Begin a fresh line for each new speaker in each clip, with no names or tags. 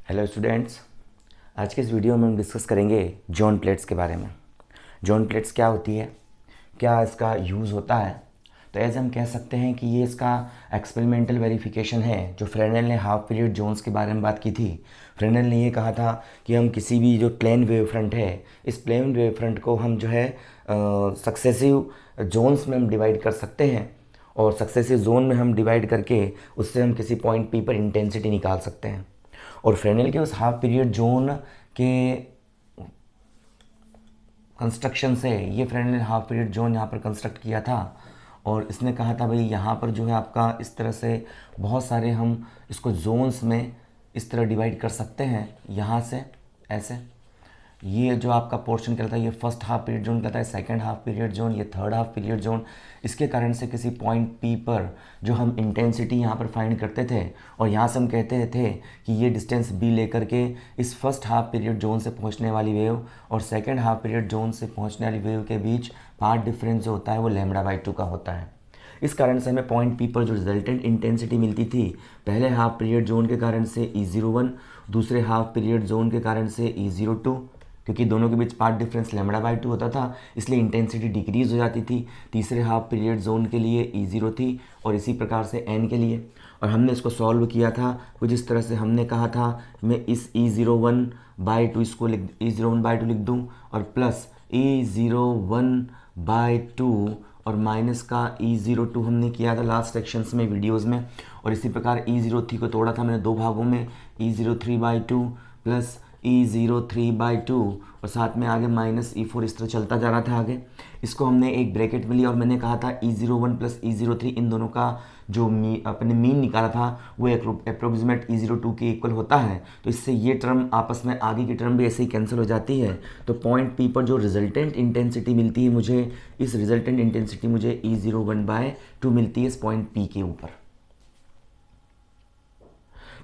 Hello students, आज के इस वीडियो में हम डिस्कस करेंगे जॉन प्लेट्स के बारे में। जॉन प्लेट्स क्या होती है, क्या इसका यूज़ होता है। तो एज हम कह सकते हैं कि ये इसका एक्सपेरिमेंटल वेरिफिकेशन है। जो फ्रेनेल ने हाफ पीरियड जोन्स के बारे में बात की थी, फ्रेनेल ने ये कहा था कि हम किसी भी जो प्लेन वेव फ्रंट है, इस प्लेन वेव फ्रंट को हम जो है सक्सेसिव जोन्स में हम डिवाइड कर सकते हैं, और सक्सेसिव जोन में हम डिवाइड करके उससे हम किसी पॉइंट पी पर इंटेंसिटी निकाल सकते हैं। और फ्रेनेल के उस हाफ पीरियड जोन के कंस्ट्रक्शन से ये फ्रेनेल ने हाफ पीरियड जोन यहाँ पर कंस्ट्रक्ट किया था, और इसने कहा था भाई यहाँ पर जो है आपका इस तरह से बहुत सारे हम इसको जोन्स में इस तरह डिवाइड कर सकते हैं। यहाँ से ऐसे ये जो आपका पोर्शन कहलाता है, ये फर्स्ट हाफ पीरियड जोन कहलाता है, सेकंड हाफ पीरियड जोन, ये थर्ड हाफ पीरियड जोन। इसके कारण से किसी पॉइंट पी पर जो हम इंटेंसिटी यहाँ पर फाइंड करते थे, और यहाँ से हम कहते थे कि ये डिस्टेंस बी लेकर के इस फर्स्ट हाफ पीरियड जोन से पहुँचने वाली वेव और सेकेंड हाफ पीरियड जोन से पहुँचने वाली वेव के बीच पाथ डिफरेंस जो होता है वो λ/2 का होता है। इस कारण से हमें पॉइंट पी पर जो रिजल्टेंट इंटेंसिटी मिलती थी, पहले हाफ पीरियड जोन के कारण से E01, दूसरे हाफ पीरियड जोन के कारण से E02, क्योंकि दोनों के बीच पाथ डिफरेंस λ/2 होता था, इसलिए इंटेंसिटी डिक्रीज हो जाती थी। तीसरे हाफ पीरियड जोन के लिए E0 थी, और इसी प्रकार से n के लिए। और हमने इसको सॉल्व किया था कुछ इस तरह से। हमने कहा था मैं इस E01/2 इसको E01/2 लिख दूँ, और प्लस E01/2 और माइनस का E02 हमने किया था लास्ट सेक्शंस में, वीडियोस में। और इसी प्रकार E03 को तोड़ा था मैंने दो भागों में, E03/2 प्लस E03/2, और साथ में आगे माइनस E4, इस तरह चलता जा रहा था आगे। इसको हमने एक ब्रैकेट मिली, और मैंने कहा था E01 प्लस E03 इन दोनों का जो अपने मीन निकाला था वो अप्रोक्सीमेट E02 के इक्वल होता है। तो इससे ये टर्म आपस में आगे की टर्म भी ऐसे ही कैंसिल हो जाती है। तो पॉइंट पी पर जो रिजल्टेंट इंटेंसिटी मिलती है मुझे, इस रिजल्टेंट इंटेंसिटी मुझे E01/2 मिलती है इस पॉइंट पी के ऊपर।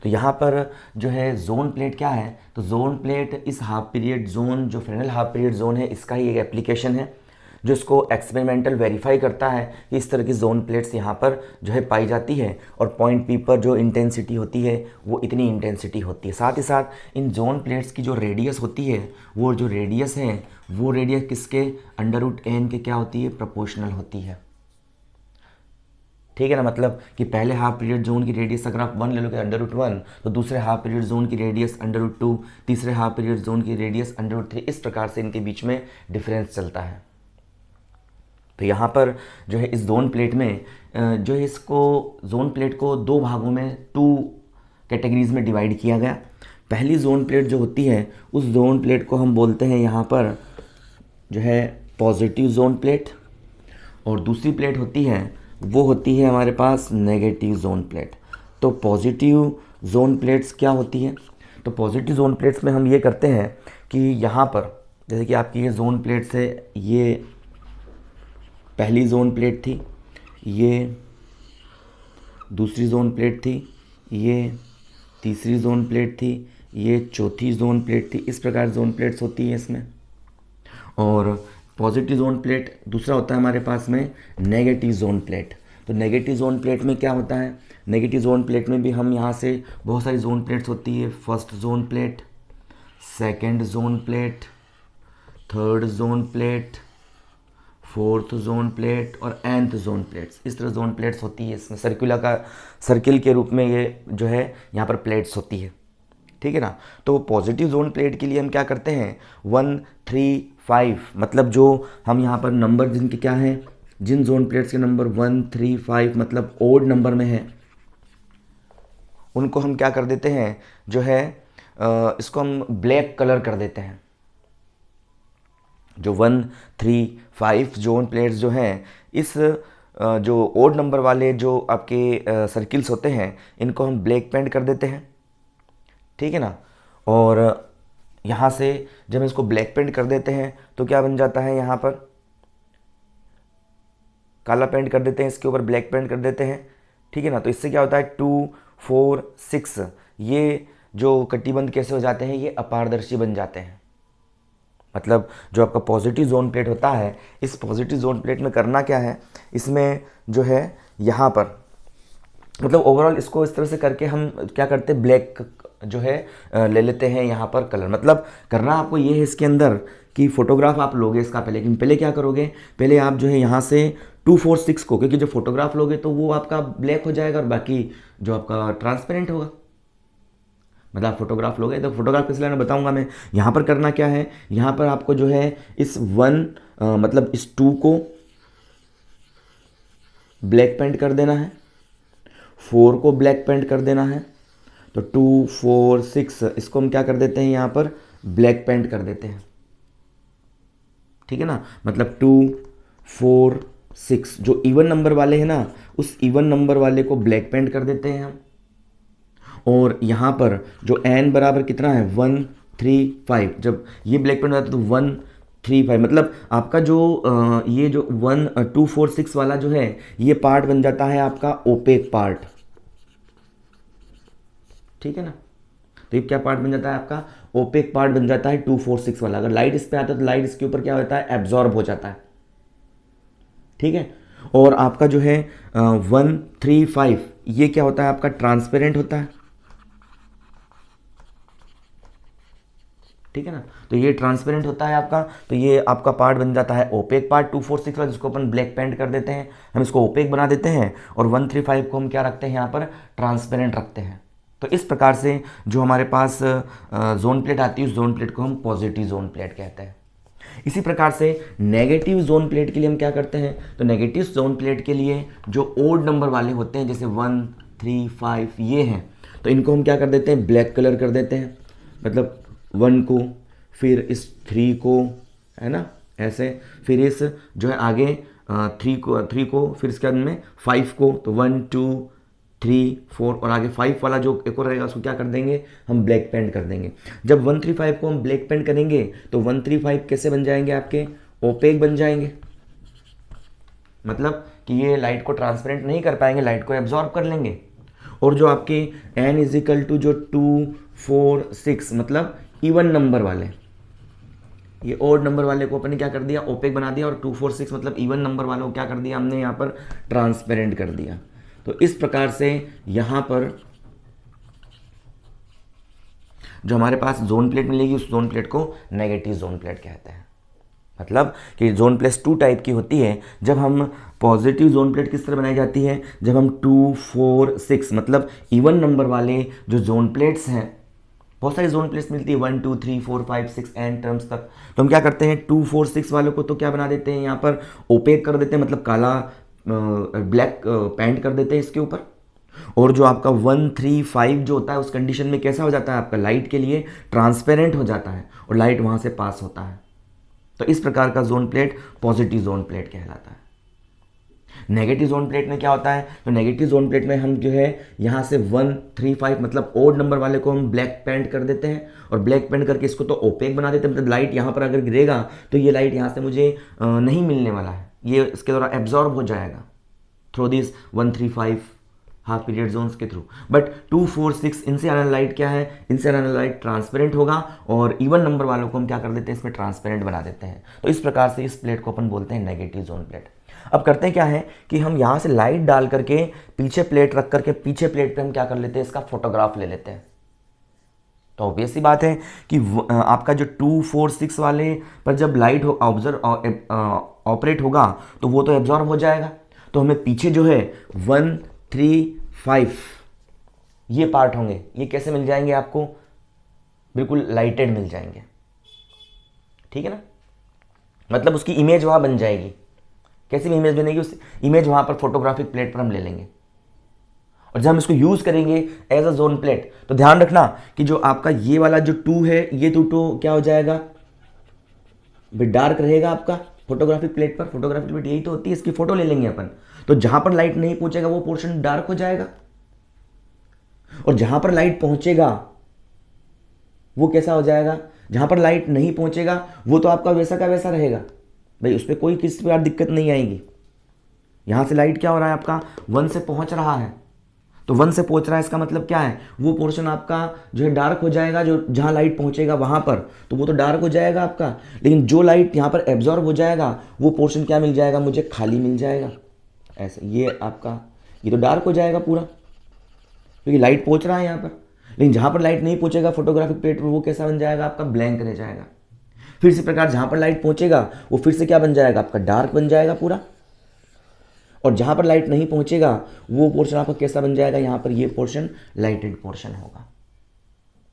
तो यहाँ पर जो है जोन प्लेट क्या है, तो जोन प्लेट इस हाफ पीरियड जोन, जो फ्रेनेल हाफ पीरियड जोन है, इसका ही एक एप्लीकेशन है जो इसको एक्सपेरिमेंटल वेरीफाई करता है कि इस तरह की जोन प्लेट्स यहाँ पर जो है पाई जाती है, और पॉइंट पी पर जो इंटेंसिटी होती है वो इतनी इंटेंसिटी होती है। साथ ही साथ इन जोन प्लेट्स की जो रेडियस होती है, वो जो रेडियस है वो रेडियस किसके √n के क्या होती है, प्रोपोर्शनल होती है। ठीक है ना, मतलब कि पहले हाफ पीरियड जोन की रेडियस अगर आप 1 ले लोगे √1, तो दूसरे हाफ पीरियड जोन की रेडियस √2, तीसरे हाफ पीरियड जोन की रेडियस √3, इस प्रकार से इनके बीच में डिफरेंस चलता है। तो यहाँ पर जो है इस जोन प्लेट में जो है इसको जोन प्लेट को दो भागों में, 2 कैटेगरीज में डिवाइड किया गया। पहली जोन प्लेट जो होती है, उस जोन प्लेट को हम बोलते हैं यहाँ पर जो है पॉजिटिव जोन प्लेट, और दूसरी प्लेट होती है वो होती है हमारे पास नेगेटिव जोन प्लेट। तो पॉजिटिव जोन प्लेट्स क्या होती हैं, तो पॉजिटिव जोन प्लेट्स में हम ये करते हैं कि यहाँ पर जैसे कि आपकी ये जोन प्लेट्स है, ये पहली जोन प्लेट थी, ये दूसरी जोन प्लेट थी, ये तीसरी जोन प्लेट थी, ये चौथी जोन प्लेट थी। इस प्रकार जोन प्लेट्स होती है इसमें। और पॉजिटिव जोन प्लेट दूसरा होता है हमारे पास में नेगेटिव जोन प्लेट। तो नेगेटिव जोन प्लेट में क्या होता है, नेगेटिव जोन प्लेट में भी हम यहाँ से बहुत सारी जोन प्लेट्स होती है। First zone plate, second zone plate, third zone plate, fourth zone plate और nth जोन प्लेट्स। इस तरह जोन प्लेट्स होती है इसमें। सर्किल के रूप में ये जो है यहाँ पर प्लेट्स होती है। ठीक है ना। तो पॉजिटिव जोन प्लेट के लिए हम क्या करते हैं, 1, 3, 5, मतलब जो हम यहाँ पर नंबर जिनके क्या हैं, जिन जोन प्लेट्स के नंबर 1, 3, 5 मतलब ओड नंबर में है, उनको हम क्या कर देते हैं, जो है इसको हम ब्लैक कलर कर देते हैं। जो 1, 3, 5 जोन प्लेट्स जो हैं, इस जो ओड नंबर वाले जो आपके सर्किल्स होते हैं, इनको हम ब्लैक पेंट कर देते हैं। ठीक है ना। और यहाँ से जब इसको ब्लैक पेंट कर देते हैं तो क्या बन जाता है, यहाँ पर काला पेंट कर देते हैं, इसके ऊपर ब्लैक पेंट कर देते हैं। ठीक है ना। तो इससे क्या होता है, 2, 4, 6 ये जो कटिबंध कैसे हो जाते हैं, ये अपारदर्शी बन जाते हैं। मतलब जो आपका पॉजिटिव जोन प्लेट होता है, इस पॉजिटिव जोन प्लेट में करना क्या है, इसमें जो है यहाँ पर मतलब ओवरऑल इसको इस तरह से करके हम क्या करते हैं, ब्लैक जो है ले लेते हैं यहाँ पर कलर। मतलब करना आपको ये है इसके अंदर कि फोटोग्राफ आप लोगे इसका पहले, लेकिन पहले क्या करोगे, पहले आप जो है यहाँ से 246 को, क्योंकि जब फोटोग्राफ लोगे तो वो आपका ब्लैक हो जाएगा और बाकी जो आपका ट्रांसपेरेंट होगा। मतलब आप फोटोग्राफ लोगे तो फोटोग्राफ किस लेना बताऊंगा मैं। यहाँ पर करना क्या है, यहाँ पर आपको जो है इस मतलब इस 2 को ब्लैक पेंट कर देना है, 4 को ब्लैक पेंट कर देना है। तो 2 4 6 इसको हम क्या कर देते हैं, यहाँ पर ब्लैक पेंट कर देते हैं, ठीक है ना। मतलब 2 4 6 जो इवन नंबर वाले हैं ना, उस इवन नंबर वाले को ब्लैक पेंट कर देते हैं हम। और यहाँ पर जो n बराबर कितना है 1 3 5, जब ये ब्लैक पेंट होता है तो 1 3 5, मतलब आपका जो ये जो 1 2 4 6 वाला जो है ये पार्ट बन जाता है आपका ओपेक पार्ट, ठीक है ना। तो ये क्या पार्ट बन जाता है आपका, ओपेक पार्ट बन जाता है 2 4 6 वाला। अगर लाइट इस पे आता है तो लाइट इसके ऊपर क्या होता है, एब्जॉर्ब हो जाता है, ठीक है। और आपका जो है 1 3 5 ये क्या होता है आपका, ट्रांसपेरेंट होता है, ठीक है ना। तो ये ट्रांसपेरेंट होता है आपका, तो ये आपका पार्ट बन जाता है ओपेक पार्ट 2 4 6 वाला, जिसको अपन ब्लैक पेंट कर देते हैं, हम इसको ओपेक बना देते हैं। और 1 3 5 को हम क्या रखते हैं यहाँ पर, ट्रांसपेरेंट रखते हैं। तो इस प्रकार से जो हमारे पास जोन प्लेट आती है उस जोन प्लेट को हम पॉजिटिव जोन प्लेट कहते हैं। इसी प्रकार से नेगेटिव जोन प्लेट के लिए हम क्या करते हैं, तो नेगेटिव जोन प्लेट के लिए जो ओड नंबर वाले होते हैं जैसे 1 3 5 ये हैं, तो इनको हम क्या कर देते हैं, ब्लैक कलर कर देते हैं। मतलब 1 को, फिर इस 3 को, है ना, ऐसे, फिर इस जो है आगे 3 को, फिर इसके बाद में 5 को, तो 1 2 3 4 और आगे 5 वाला जो एक और रहेगा उसको क्या कर देंगे, हम ब्लैक पेंट कर देंगे। जब 1 3 5 को हम ब्लैक पेंट करेंगे तो 1 3 5 कैसे बन जाएंगे आपके, ओपेक बन जाएंगे। मतलब कि ये लाइट को ट्रांसपेरेंट नहीं कर पाएंगे, लाइट को एब्जॉर्ब कर लेंगे। और जो आपके n इजिकल टू जो 2 4 6 मतलब इवन नंबर वाले, ये ओड नंबर वाले को अपन ने क्या कर दिया, ओपेक बना दिया। और 2 4 6 मतलब इवन नंबर वालों को क्या कर दिया हमने यहाँ पर, ट्रांसपेरेंट कर दिया। तो इस प्रकार से यहाँ पर जो हमारे पास जोन प्लेट मिलेगी उस जोन प्लेट को नेगेटिव जोन प्लेट कहते हैं। मतलब कि जोन प्लेट 2 टाइप की होती है। जब हम पॉजिटिव जोन प्लेट किस तरह बनाई जाती है, जब हम 2 4 6 मतलब इवन नंबर वाले जो जोन प्लेट्स हैं, बहुत सारी जोन प्लेट्स मिलती है 1 2 3 4 5 6 एन टर्म्स तक, तो हम क्या करते हैं 2 4 6 वालों को तो क्या बना देते हैं यहाँ पर, ओपेक कर देते हैं, मतलब काला ब्लैक पेंट कर देते हैं इसके ऊपर। और जो आपका 1 3 5 जो होता है उस कंडीशन में कैसा हो जाता है आपका, लाइट के लिए ट्रांसपेरेंट हो जाता है और लाइट वहाँ से पास होता है। तो इस प्रकार का zone plate positive zone plate कहलाता है। नेगेटिव जोन प्लेट में क्या होता है, तो नेगेटिव जोन प्लेट में हम जो है यहाँ से 1 3 5 मतलब ओड नंबर वाले को हम ब्लैक पेंट कर देते हैं और ब्लैक पेंट करके इसको तो ओपेक बना देते हैं। मतलब लाइट यहाँ पर अगर गिरेगा तो ये लाइट यहाँ से मुझे नहीं मिलने वाला है, ये इसके द्वारा एब्जॉर्ब हो जाएगा through this 1 3 5 half period zones के थ्रू। बट 2 4 6 इनसे आने लाइट क्या है, इनसे आने लाइट ट्रांसपेरेंट होगा और इवन नंबर वालों को हम क्या कर देते हैं, इसमें ट्रांसपेरेंट बना देते हैं। तो इस प्रकार से इस प्लेट को अपन बोलते हैं नेगेटिव जोन प्लेट। अब करते हैं क्या है कि हम यहाँ से लाइट डाल करके पीछे प्लेट रख करके पीछे प्लेट पे हम क्या कर लेते हैं, इसका फोटोग्राफ ले लेते हैं। तो ऑब्वियस सी बात है कि आपका जो 2 4 6 वाले पर जब लाइट हो ऑपरेट होगा तो वो तो एब्जॉर्ब हो जाएगा। तो हमें पीछे जो है 1 3 5 ये पार्ट होंगे, ये कैसे मिल जाएंगे आपको, बिल्कुल लाइटेड मिल जाएंगे, ठीक है ना। मतलब उसकी इमेज वहाँ बन जाएगी। कैसी भी इमेज बनेगी, उस इमेज वहाँ पर फोटोग्राफिक प्लेट पर हम ले लेंगे और जब हम इसको यूज़ करेंगे एज अ जोन प्लेट तो ध्यान रखना कि जो आपका ये वाला जो 2 है ये तो क्या हो जाएगा, डार्क रहेगा आपका फोटोग्राफिक प्लेट पर। फोटोग्राफिक प्लेट यही तो होती है, इसकी फोटो ले लेंगे अपन, तो जहां पर लाइट नहीं पहुंचेगा वो पोर्शन डार्क हो जाएगा और जहां पर लाइट पहुंचेगा वो कैसा हो जाएगा, जहां पर लाइट नहीं पहुंचेगा वो तो आपका वैसा का वैसा रहेगा भाई, उस पर कोई किसी प्रकार दिक्कत नहीं आएगी। यहां से लाइट क्या हो रहा है आपका 1 से पहुंच रहा है, तो 1 से पहुंच रहा है इसका मतलब क्या है, वो पोर्शन आपका जो है डार्क हो जाएगा, जो जहां लाइट पहुंचेगा वहां पर तो वो तो डार्क हो जाएगा आपका। लेकिन जो लाइट यहां पर एब्जॉर्ब हो जाएगा वो पोर्शन क्या मिल जाएगा, मुझे खाली मिल जाएगा ऐसे। ये आपका ये तो डार्क हो जाएगा पूरा क्योंकि लाइट पहुंच रहा है यहाँ पर। लेकिन जहाँ पर लाइट नहीं पहुँचेगा फोटोग्राफिक प्लेट पर वो कैसा बन जाएगा आपका, ब्लैंक रह जाएगा। फिर इसी प्रकार जहाँ पर लाइट पहुँचेगा वो फिर से क्या बन जाएगा आपका, डार्क बन जाएगा पूरा। और जहाँ पर लाइट नहीं पहुँचेगा वो पोर्शन आपका कैसा बन जाएगा, यहाँ पर ये पोर्शन लाइटेड पोर्शन होगा।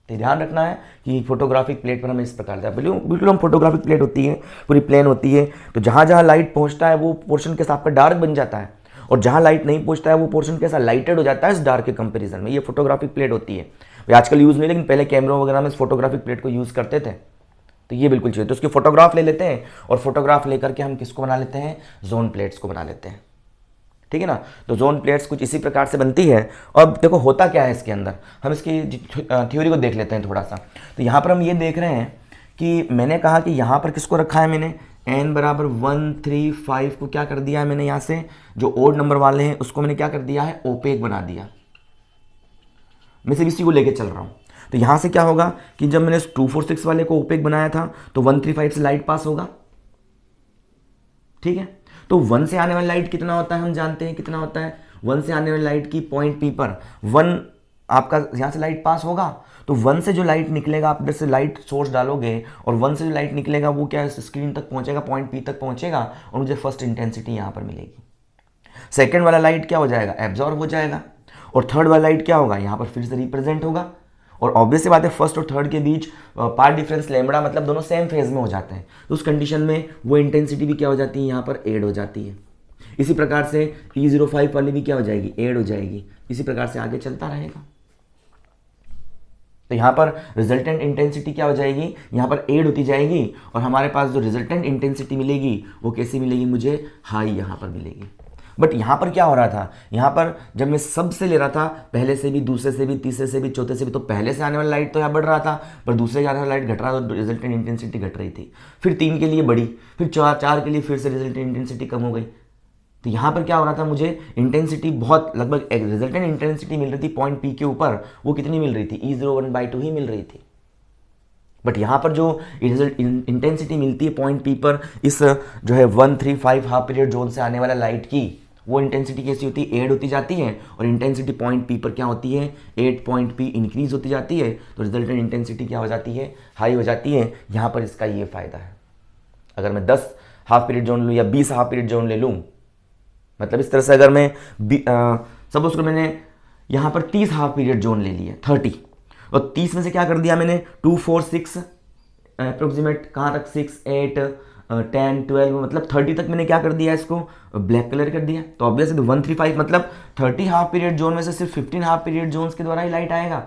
तो ध्यान रखना है कि फोटोग्राफिक प्लेट पर हमें इस प्रकार से बिल्कुल हम फोटोग्राफिक प्लेट होती है पूरी प्लेन होती है, तो जहाँ जहाँ लाइट पहुँचता है वो पोर्शन कैसा आपका डार्क बन जाता है, और जहाँ लाइट नहीं पहुँचता है वो पोर्शन कैसा लाइटेड हो जाता है इस डार्क के कंपेरिजन में। ये फोटोग्राफिक प्लेट होती है। भाई आजकल यूज़ नहीं, लेकिन पहले कैमरों वगैरह में इस फोटोग्राफिक प्लेट को यूज़ करते थे। तो ये बिल्कुल चाहिए। तो उसकी फोटोग्राफ ले लेते हैं और फोटोग्राफ लेकर के हम किसको बना लेते हैं, जोन प्लेट्स को बना लेते हैं। ठीक है ना। तो जोन प्लेट्स कुछ इसी प्रकार से बनती है। अब देखो होता क्या है इसके अंदर, हम इसकी थ्योरी को देख लेते हैं थोड़ा सा। तो यहाँ पर हम ये देख रहे हैं कि मैंने कहा कि यहाँ पर किसको रखा है, मैंने n बराबर 1 3 5 को क्या कर दिया है, मैंने यहाँ से जो ओड नंबर वाले हैं उसको मैंने क्या कर दिया है, ओपेक बना दिया। मैं सिर्फ इसी को लेके चल रहा हूँ। तो यहाँ से क्या होगा कि जब मैंने 2 4 6 वाले को ओपेक बनाया था तो 1 3 5 से लाइट पास होगा। ठीक है। तो 1 से आने वाली लाइट कितना होता है, हम जानते हैं कितना होता है। 1 से आने वाली लाइट की पॉइंट पी पर 1 आपका यहाँ से लाइट पास होगा, तो 1 से जो लाइट निकलेगा, आप इधर से लाइट सोर्स डालोगे और 1 से जो लाइट निकलेगा वो क्या स्क्रीन तक पहुँचेगा, पॉइंट पी तक पहुँचेगा और मुझे फर्स्ट इंटेंसिटी यहाँ पर मिलेगी। सेकेंड वाला लाइट क्या हो जाएगा, एब्जॉर्ब हो जाएगा। और थर्ड वाला लाइट क्या होगा, यहाँ पर फिर से रिप्रेजेंट होगा। और ऑब्वियस सी बात है फर्स्ट और थर्ड के बीच पार्ट डिफरेंस लैम्बडा, मतलब दोनों सेम फेज में हो जाते हैं। तो उस कंडीशन में वो इंटेंसिटी भी क्या हो जाती है, यहाँ पर ऐड हो जाती है। इसी प्रकार से E05 वाली भी क्या हो जाएगी, ऐड हो जाएगी। इसी प्रकार से आगे चलता रहेगा। तो यहाँ पर रिजल्टेंट इंटेंसिटी क्या हो जाएगी, यहाँ पर ऐड होती जाएगी और हमारे पास जो रिजल्टेंट इंटेंसिटी मिलेगी वो कैसी मिलेगी, मुझे हाई यहाँ पर मिलेगी। बट यहाँ पर क्या हो रहा था, यहाँ पर जब मैं सबसे ले रहा था, पहले से भी, दूसरे से भी, तीसरे से भी, चौथे से भी, तो पहले से आने वाली लाइट तो यहाँ बढ़ रहा था, पर दूसरे से आने वाली लाइट घट रहा था, तो रिजल्टेंट इंटेंसिटी घट रही थी। फिर 3 के लिए बढ़ी, फिर 4 के लिए फिर से रिजल्टेंट इंटेंसिटी कम हो गई। तो यहाँ पर क्या हो रहा था, मुझे इंटेंसिटी बहुत लगभग रिजल्टेंट इंटेंसिटी मिल रही थी पॉइंट पी के ऊपर, वो कितनी मिल रही थी, E01/2 ही मिल रही थी। बट यहाँ पर जो इंटेंसिटी मिलती है पॉइंट पी पर, इस जो है 1 3 5 हाफ पीरियड जोन से आने वाला लाइट की, वो इंटेंसिटी कैसी होती है, ऐड होती जाती है। और इंटेंसिटी पॉइंट पी पर क्या होती है, 8 पॉइंट पी इंक्रीज होती जाती है। तो रिजल्टेंट इंटेंसिटी क्या हो जाती है, हाई हो जाती है। यहाँ पर इसका ये फ़ायदा है। अगर मैं 10 हाफ पीरियड जोन लूँ या 20 हाफ पीरियड जोन ले लूँ, मतलब इस तरह से अगर मैं सपोज को मैंने यहाँ पर 30 हाफ पीरियड जोन ले लिया, 30, और 30 में से क्या कर दिया मैंने, 2 4 6 अप्रोक्सीमेट कहाँ तक, 6 8 10 12, मतलब 30 तक मैंने क्या कर दिया, इसको ब्लैक कलर कर दिया। तो ऑब्वियसली 1 3 5 मतलब 30 हाफ पीरियड जोन में से सिर्फ 15 हाफ पीरियड जोन्स के द्वारा ही लाइट आएगा।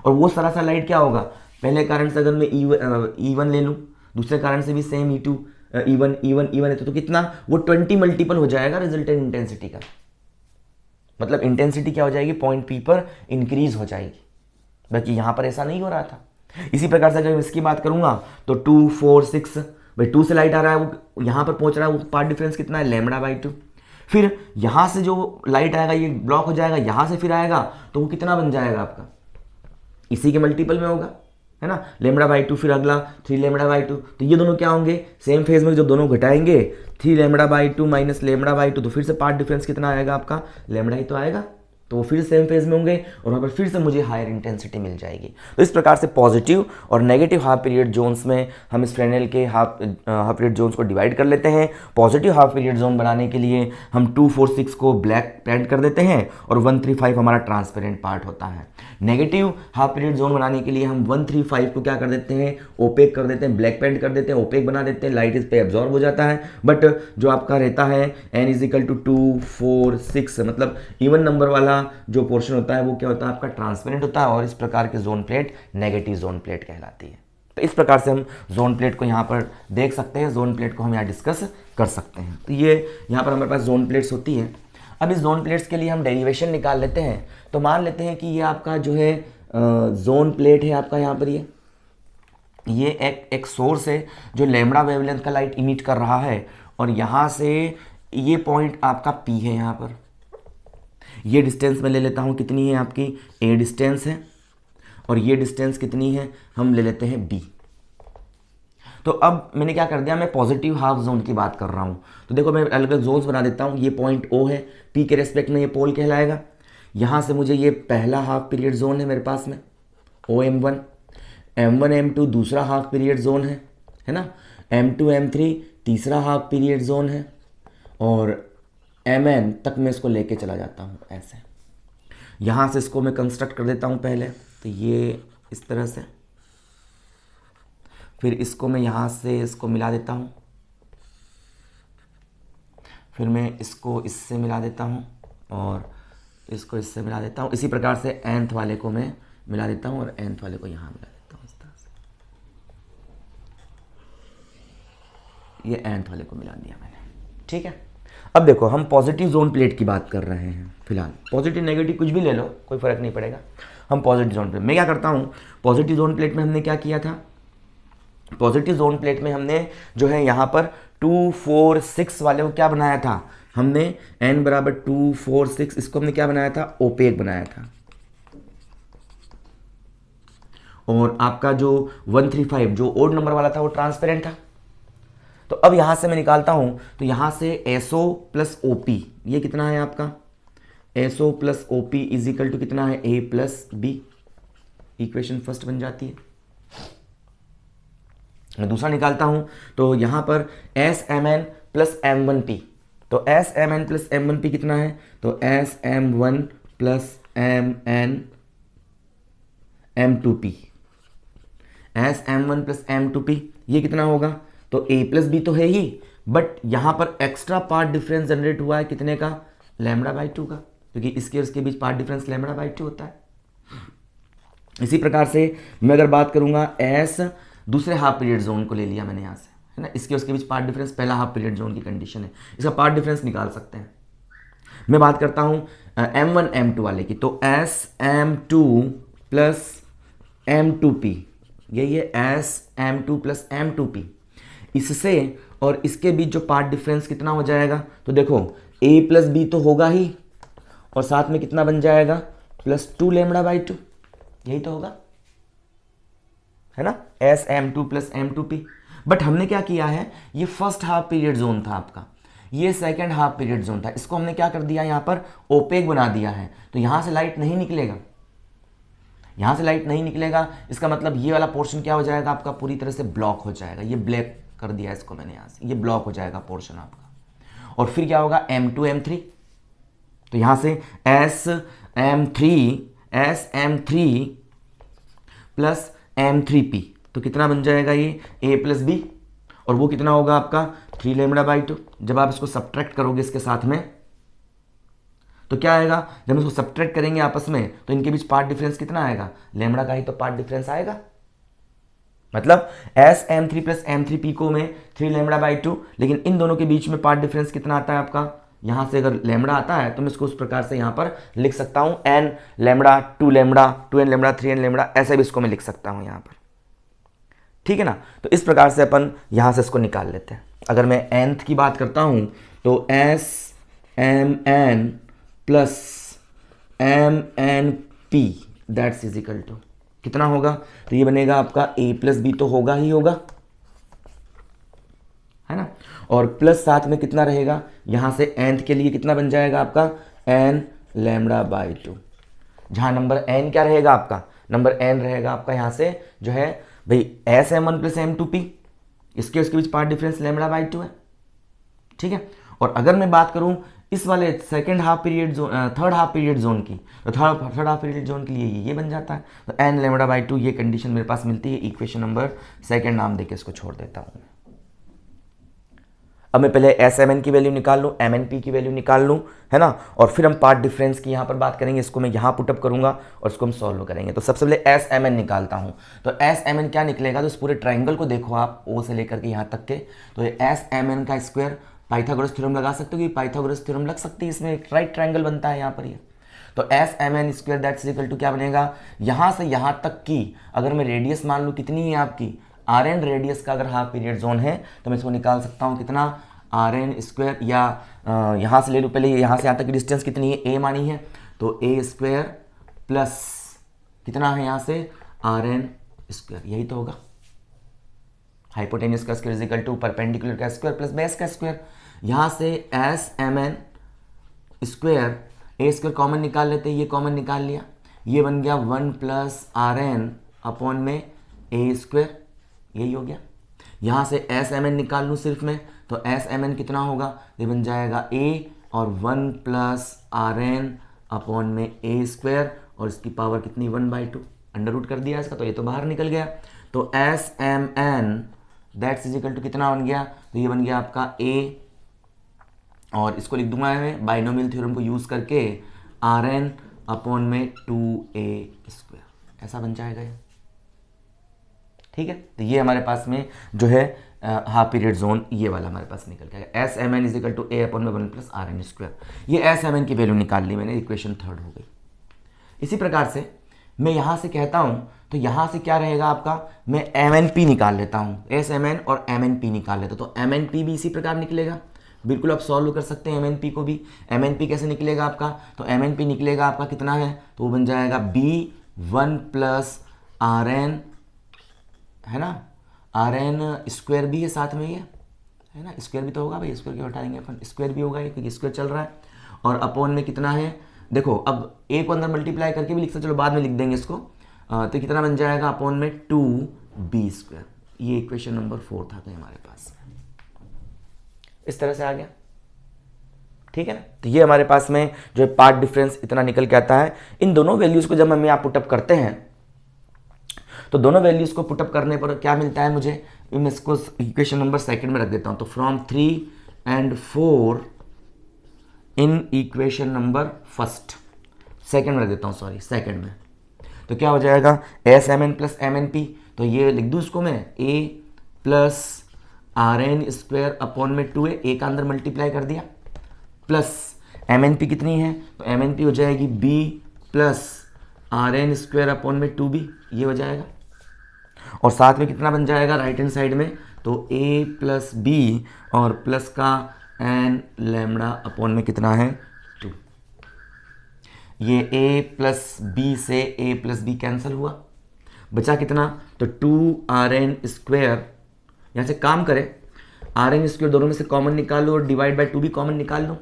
और वो सारा सा लाइट क्या होगा, पहले कारण से अगर मैं E1 ले लूँ, दूसरे कारण से भी सेम E2 E1 है तो कितना, वो 20 मल्टीपल हो जाएगा रिजल्टेंट इंटेंसिटी का। मतलब इंटेंसिटी क्या हो जाएगी, पॉइंट पी पर इंक्रीज हो जाएगी। बाकी यहाँ पर ऐसा नहीं हो रहा था। इसी प्रकार से अगर मैं इसकी बात करूँगा तो 2 4 6, भाई 2 से लाइट आ रहा है, वो यहाँ पर पहुँच रहा है, वो पार्ट डिफरेंस कितना है, λ/2। फिर यहाँ से जो लाइट आएगा ये ब्लॉक हो जाएगा, यहाँ से फिर आएगा तो वो कितना बन जाएगा आपका, इसी के मल्टीपल में होगा, है ना, λ/2। फिर अगला 3 λ/2। तो ये दोनों क्या होंगे, सेम फेज में जब दोनों घटाएंगे 3 λ/2 माइनस λ/2, तो फिर से पार्ट डिफरेंस कितना आएगा आपका, लैम्बडा ही तो आएगा। तो वो फिर सेम फेज में होंगे और वहाँ पर फिर से मुझे हायर इंटेंसिटी मिल जाएगी। तो इस प्रकार से पॉजिटिव और नेगेटिव हाफ पीरियड जोन्स में हम इस फ्रेनेल के हाफ पीरियड जोन्स को डिवाइड कर लेते हैं। पॉजिटिव हाफ पीरियड जोन बनाने के लिए हम 2 4 6 को ब्लैक पेंट कर देते हैं और 1 3 5 हमारा ट्रांसपेरेंट पार्ट होता है। नेगेटिव हाफ पीरियड जोन बनाने के लिए हम 1 3 5 को क्या कर देते हैं, ओपेक कर देते हैं, ब्लैक पेंट कर देते हैं, ओपेक बना देते हैं, लाइट इस पे एब्जॉर्ब हो जाता है। बट जो आपका रहता है n = 2 4 6, मतलब इवन नंबर वाला जो पोर्शन होता है वो क्या होता है आपका, ट्रांसपेरेंट होता है। और इस प्रकार की zone plate negative zone plate कहलाती है। तो इस प्रकार से हम जोन प्लेट को यहाँ पर देख सकते हैं, जोन प्लेट को हम यहाँ डिस्कस कर सकते हैं। तो ये यहाँ पर हमारे पास जोन प्लेट्स होती है। अब इस जोन प्लेट्स के लिए हम डेरिवेशन निकाल लेते हैं। तो मान लेते हैं कि ये आपका जो है जोन प्लेट है आपका, यहाँ पर ये एक सोर्स है जो लैम्बडा वेवलेंथ का लाइट इमिट कर रहा है, और यहाँ से ये पॉइंट आपका P है। यहाँ पर ये डिस्टेंस मैं ले लेता हूँ, कितनी है आपकी, A डिस्टेंस है, और ये डिस्टेंस कितनी है, हम ले लेते हैं B। तो अब मैंने क्या कर दिया, मैं पॉजिटिव हाफ जोन की बात कर रहा हूँ। तो देखो मैं अलग अलग जोन्स बना देता हूँ। ये पॉइंट O है, P के रेस्पेक्ट में ये पोल कहलाएगा। यहाँ से मुझे ये पहला हाफ पीरियड जोन है मेरे पास में, OM1, M1 M2 दूसरा हाफ पीरियड जोन है ना, M2 M3 तीसरा हाफ पीरियड जोन है, और MN तक मैं इसको लेके चला जाता हूँ ऐसे। यहाँ से इसको मैं कंस्ट्रक्ट कर देता हूँ पहले, तो ये इस तरह से, फिर इसको मैं यहाँ से इसको मिला देता हूँ, फिर मैं इसको इससे मिला देता हूँ और इसको इससे मिला देता हूँ। इसी प्रकार से nth वाले को मैं मिला देता हूँ और nth वाले को यहाँ मिला देता हूँ इस तरह से। ये nth वाले को मिला दिया मैंने, ठीक है। अब देखो हम पॉजिटिव जोन प्लेट की बात कर रहे हैं फिलहाल, पॉजिटिव नेगेटिव कुछ भी ले लो, कोई फ़र्क नहीं पड़ेगा। हम पॉजिटिव जोन प्लेट, मैं क्या करता हूँ, पॉजिटिव जोन प्लेट में हमने क्या किया था, पॉजिटिव जोन प्लेट में हमने जो है यहाँ पर 2 4 6 वाले को क्या बनाया था, हमने n बराबर 2 4 6, इसको हमने क्या बनाया था, ओपेक बनाया था। और आपका जो 135 जो ओड नंबर वाला था वो ट्रांसपेरेंट था। तो अब यहां से मैं निकालता हूं, तो यहां से SO प्लस OP, ये कितना है आपका, SO plus OP is equal to कितना है, A plus B। Equation first बन जाती है। मैं दूसरा निकालता हूं, तो यहां पर SMN प्लस M1P, तो SMN प्लस M1P कितना है, तो SM1 plus MN M2P, SM1 plus M2P ये कितना होगा, तो A प्लस B तो है ही, बट यहां पर एक्स्ट्रा पार्ट डिफरेंस जनरेट हुआ है कितने का, λ/2 का, क्योंकि इसके और इसके बीच पार्ट डिफरेंस λ/2 होता है। इसी प्रकार से मैं अगर बात करूंगा S दूसरे हाफ पीरियड जोन को ले लिया मैंने यहाँ से, है ना, इसके उसके बीच पार्ट डिफरेंस पहला हाफ पीरियड जोन की कंडीशन है, इसका पार्ट डिफरेंस निकाल सकते हैं। मैं बात करता हूँ M1 M2 वाले की, तो SM2 प्लस M2P, यही है SM2 प्लस M2P। इससे और इसके बीच जो पार्ट डिफरेंस कितना हो जाएगा, तो देखो A प्लस B तो होगा ही, और साथ में कितना बन जाएगा, प्लस 2 λ/2, यही तो होगा, है ना, SM2 प्लस M2P। बट हमने क्या किया है, ये फर्स्ट हाफ पीरियड जोन था आपका, ये सेकंड हाफ पीरियड जोन था, इसको हमने क्या कर दिया, यहाँ पर ओपेक बना दिया है, तो यहाँ से लाइट नहीं निकलेगा, यहाँ से लाइट नहीं निकलेगा। इसका मतलब ये वाला पोर्शन क्या हो जाएगा आपका, पूरी तरह से ब्लॉक हो जाएगा, ये ब्लैक कर दिया इसको मैंने यहाँ से, ये ब्लॉक हो जाएगा पोर्शन आपका। और फिर क्या होगा, M2 M3, तो यहाँ से SM3 प्लस M3P, तो कितना बन जाएगा ये, A प्लस B, और वो कितना होगा आपका 3 λ/2। जब आप इसको सब्ट्रैक्ट करोगे इसके साथ में, तो क्या आएगा, जब हम इसको सब्ट्रैक्ट करेंगे आपस में, तो इनके बीच पार्ट डिफरेंस कितना आएगा, लैम्बडा का ही तो पार्ट डिफरेंस आएगा। मतलब SM3 प्लस M3P को मैं 3 λ/2, लेकिन इन दोनों के बीच में पार्ट डिफरेंस कितना आता है आपका, यहां से अगर लैम्बडा आता है तो मैं इसको उस प्रकार से यहां पर लिख सकता हूं, n lambda 2 lambda 2n lambda 3n lambda, ऐसे भी इसको मैं लिख सकता हूं यहां पर, ठीक है ना। तो इस प्रकार से अपन यहां से इसको निकाल लेते हैं। अगर मैं nth की बात करता हूं, तो SMN plus MNP that's is equal to कितना होगा, तो ये बनेगा आपका A प्लस B तो होगा ही होगा, है ना, और प्लस साथ में कितना रहेगा, यहां से nth के लिए कितना बन जाएगा आपका n λ/2, जहां नंबर n क्या रहेगा आपका, नंबर n रहेगा आपका यहां से जो है भाई SM1 प्लस M2P, इसके उसके बीच पार्ट डिफरेंस λ/2 है, ठीक है। और अगर मैं बात करूं इस वाले second half period zone, third half period zone की, तो थर्ड हाफ पीरियड जोन के लिए ये बन जाता है, तो n λ/2 ये कंडीशन मेरे पास मिलती है। इक्वेशन नंबर सेकंड नाम देके इसको छोड़ देता हूं। अब मैं पहले SMN की वैल्यू निकाल लूँ, MNP की वैल्यू निकाल लूँ, है ना, और फिर हम पार्ट डिफरेंस की यहाँ पर बात करेंगे। इसको मैं यहाँ पुटअप करूँगा और इसको हम सॉल्व करेंगे। तो सबसे पहले SMN निकालता हूँ, तो SMN क्या निकलेगा, तो इस पूरे ट्राइंगल को देखो आप, O से लेकर के यहाँ तक के, तो ये SMN का स्क्वायर पाइथागोरस थ्योरम लगा सकते हो कि पाइथागोरस थ्योरम लग सकती है, इसमें एक राइट ट्राइंगल बनता है यहाँ पर ये, तो SMN square that's equal to क्या बनेगा, यहाँ से यहाँ तक की अगर मैं रेडियस मान लूँ कितनी है आपकी Rn रेडियस का, अगर हाफ पीरियड जोन है तो मैं इसको निकाल सकता हूँ कितना Rn स्क्वायर, या यहाँ से ले लूँ पहले, यहाँ से यहाँ तक की डिस्टेंस कितनी है, A मानी है, तो A स्क्वायर प्लस कितना है यहाँ से Rn स्क्वायर, यही तो होगा, हाइपोटेन्यूस का square is equal to perpendicular का स्क्वायर प्लस बेस का स्क्वायर। यहाँ से SMN square, A square common निकाल लेते हैं, ये कॉमन निकाल लिया, ये बन गया 1 प्लस आर एन अपॉन में ए स्क्वायर, यही हो गया। यहाँ से एस एम एन निकाल लूँ सिर्फ मैं, तो एस एम एन कितना होगा, ये बन जाएगा ए और 1 प्लस आर एन अपॉन में ए स्क्वायर, और इसकी पावर कितनी 1/2, अंडर रूट कर दिया इसका, तो ये तो बाहर निकल गया। तो S M N that's is equal to कितना बन गया, तो ये बन गया आपका ए, और इसको लिख दूंगा मैं बाइनोमियल थ्योरम को यूज़ करके आर एन अपॉन में 2a स्क्वायर, ऐसा बन जाएगा ये। ठीक है, तो ये हमारे पास में जो है हाफ पीरियड जोन ये वाला हमारे पास निकल गया। S M N is equal to A upon में 1 प्लस आर एन स्क्वायर, ये एस एम एन की वैल्यू निकाल ली मैंने, इक्वेशन थर्ड हो गई। इसी प्रकार से मैं यहाँ से कहता हूँ, तो यहाँ से क्या रहेगा आपका, मैं एम एन पी निकाल लेता हूँ, एस एम एन और एम एन पी निकाल लेता हूँ, तो एम एन पी भी इसी प्रकार निकलेगा। बिल्कुल आप सॉल्व कर सकते हैं एम एन पी को भी। एम एन पी कैसे निकलेगा आपका, तो एम एन पी निकलेगा आपका कितना है, तो वो बन जाएगा बी 1 प्लस आर एन, है ना, आर एन स्क्वायर भी है साथ में, ये है ना, स्क्वायर भी तो होगा भाई, स्क्वायर क्यों हटाएंगे अपन, स्क्वायर भी होगा ये क्योंकि स्क्वायर चल रहा है, और अपॉन में कितना है, देखो अब ए को अंदर मल्टीप्लाई करके भी लिख सकते, चलो बाद में लिख देंगे इसको, तो कितना बन जाएगा अपॉन में 2b स्क्वायर। ये इक्वेशन नंबर 4 था हमारे पास, इस तरह से आ गया। ठीक है ना, तो ये हमारे पास में जो है पार्ट डिफरेंस इतना निकल के आता है। इन दोनों वैल्यूज को जब हम यहाँ पुटअप करते हैं, तो दोनों वैल्यूज को पुटअप करने पर क्या मिलता है मुझे, मैं इसको इक्वेशन नंबर सेकंड में रख देता हूँ, तो from 3 and 4 in equation number first, second में रख देता हूँ, सॉरी सेकंड में, तो क्या हो जाएगा S M N plus M N P, तो ये लिख दूँ इसको मैं A plus R N square upon में 2a, ए का अंदर मल्टीप्लाई कर दिया, प्लस एम एन पी कितनी है, तो एम एन पी हो जाएगी B plus R N square upon में 2b, ये हो जाएगा, और साथ में कितना बन जाएगा राइट हैंड साइड में, तो a प्लस बी और प्लस का एन लैम्बडा अपॉन में कितना है 2। ये a प्लस बी से a प्लस बी कैंसिल हुआ, बचा कितना, तो 2rn स्क्वायर, यहाँ से काम करें rn स्क्वायर दोनों में से कॉमन निकाल लो और डिवाइड बाय 2 भी कॉमन निकाल लो,